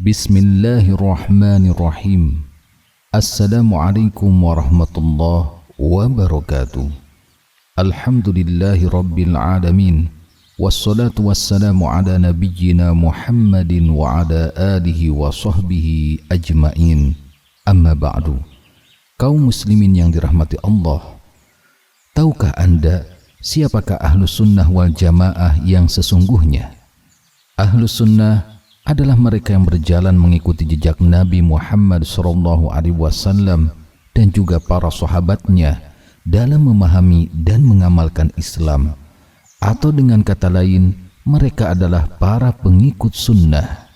Bismillahirrahmanirrahim. Assalamualaikum warahmatullahi wabarakatuh. Alhamdulillahi rabbil alamin. Wassalatu wassalamu ala nabiyyina Muhammadin wa ala alihi wa sahbihi ajma'in. Amma ba'du. Kaum muslimin yang dirahmati Allah, tahukah Anda siapakah Ahlus Sunnah wal Jamaah yang sesungguhnya? Ahlus Sunnah adalah mereka yang berjalan mengikuti jejak Nabi Muhammad SAW dan juga para sahabatnya dalam memahami dan mengamalkan Islam. Atau dengan kata lain, mereka adalah para pengikut sunnah.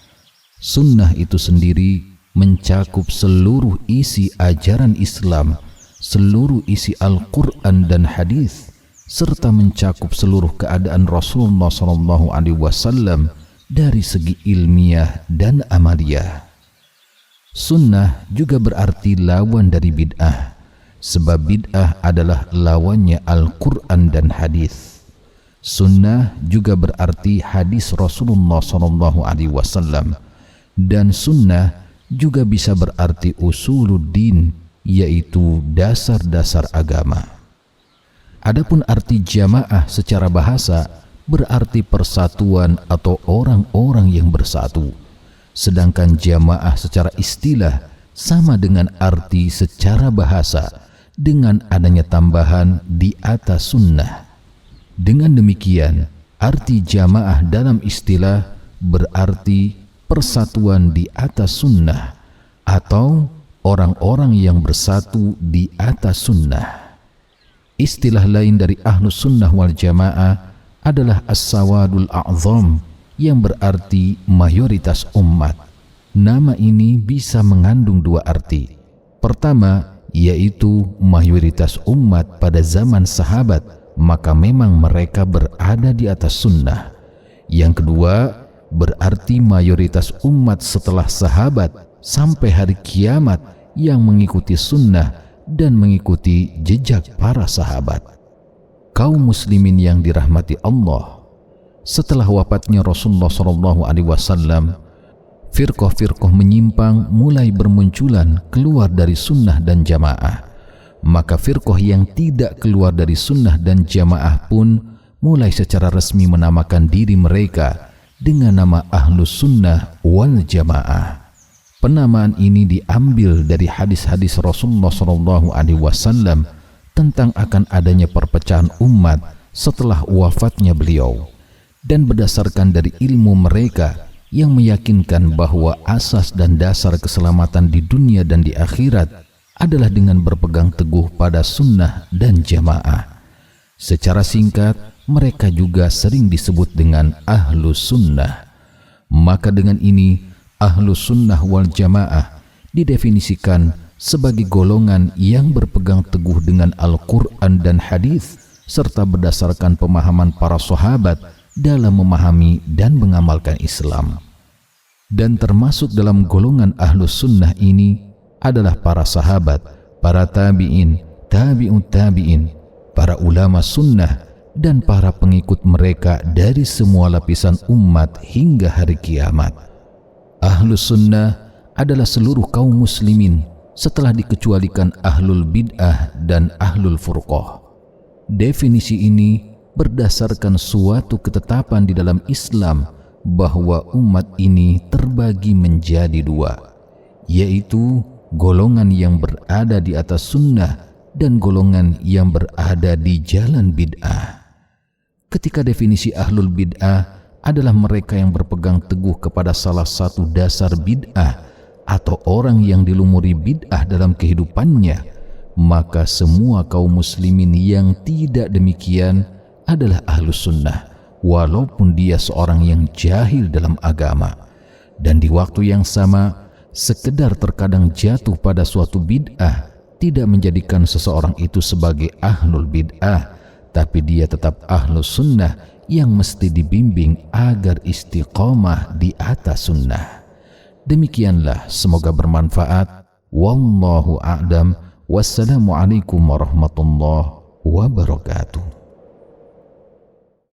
Sunnah itu sendiri mencakup seluruh isi ajaran Islam, seluruh isi Al-Quran dan hadis, serta mencakup seluruh keadaan Rasulullah SAW dari segi ilmiah dan amaliyah. Sunnah juga berarti lawan dari bid'ah, sebab bid'ah adalah lawannya Al-Quran dan hadis. Sunnah juga berarti hadis Rasulullah SAW, dan sunnah juga bisa berarti usuluddin, yaitu dasar-dasar agama. Adapun arti jamaah secara bahasa berarti persatuan atau orang-orang yang bersatu, sedangkan jamaah secara istilah sama dengan arti secara bahasa dengan adanya tambahan di atas sunnah. Dengan demikian, arti jamaah dalam istilah berarti persatuan di atas sunnah atau orang-orang yang bersatu di atas sunnah. Istilah lain dari Ahlus Sunnah wal Jamaah adalah as-sawadul a'zam, yang berarti mayoritas umat. Nama ini bisa mengandung dua arti. Pertama, yaitu mayoritas umat pada zaman sahabat, maka memang mereka berada di atas sunnah. Yang kedua, berarti mayoritas umat setelah sahabat sampai hari kiamat yang mengikuti sunnah dan mengikuti jejak para sahabat. Kaum muslimin yang dirahmati Allah, setelah wafatnya Rasulullah SAW, firqah-firqah menyimpang mulai bermunculan keluar dari sunnah dan jamaah. Maka firqah yang tidak keluar dari sunnah dan jamaah pun mulai secara resmi menamakan diri mereka dengan nama Ahlus Sunnah wal Jamaah. Penamaan ini diambil dari hadis-hadis Rasulullah SAW tentang akan adanya perpecahan umat setelah wafatnya beliau, dan berdasarkan dari ilmu mereka yang meyakinkan bahwa asas dan dasar keselamatan di dunia dan di akhirat adalah dengan berpegang teguh pada sunnah dan jamaah. Secara singkat, mereka juga sering disebut dengan Ahlus Sunnah. Maka dengan ini, Ahlus Sunnah wal Jamaah didefinisikan sebagai golongan yang berpegang teguh dengan Al-Quran dan hadis, serta berdasarkan pemahaman para sahabat dalam memahami dan mengamalkan Islam. Dan termasuk dalam golongan Ahlus Sunnah ini adalah para sahabat, para tabi'in, tabi'ut tabi'in, para ulama sunnah, dan para pengikut mereka dari semua lapisan umat hingga hari kiamat. Ahlus Sunnah adalah seluruh kaum muslimin setelah dikecualikan Ahlul Bid'ah dan Ahlul Furqah. Definisi ini berdasarkan suatu ketetapan di dalam Islam bahwa umat ini terbagi menjadi dua, yaitu golongan yang berada di atas sunnah dan golongan yang berada di jalan bid'ah. Ketika definisi Ahlul Bid'ah adalah mereka yang berpegang teguh kepada salah satu dasar bid'ah atau orang yang dilumuri bid'ah dalam kehidupannya, maka semua kaum muslimin yang tidak demikian adalah Ahlus Sunnah, walaupun dia seorang yang jahil dalam agama. Dan di waktu yang sama, sekedar terkadang jatuh pada suatu bid'ah tidak menjadikan seseorang itu sebagai Ahlul Bid'ah, tapi dia tetap Ahlus Sunnah yang mesti dibimbing agar istiqamah di atas sunnah. Demikianlah, semoga bermanfaat. Wallahu a'lam. Wassalamualaikum warahmatullahi wabarakatuh.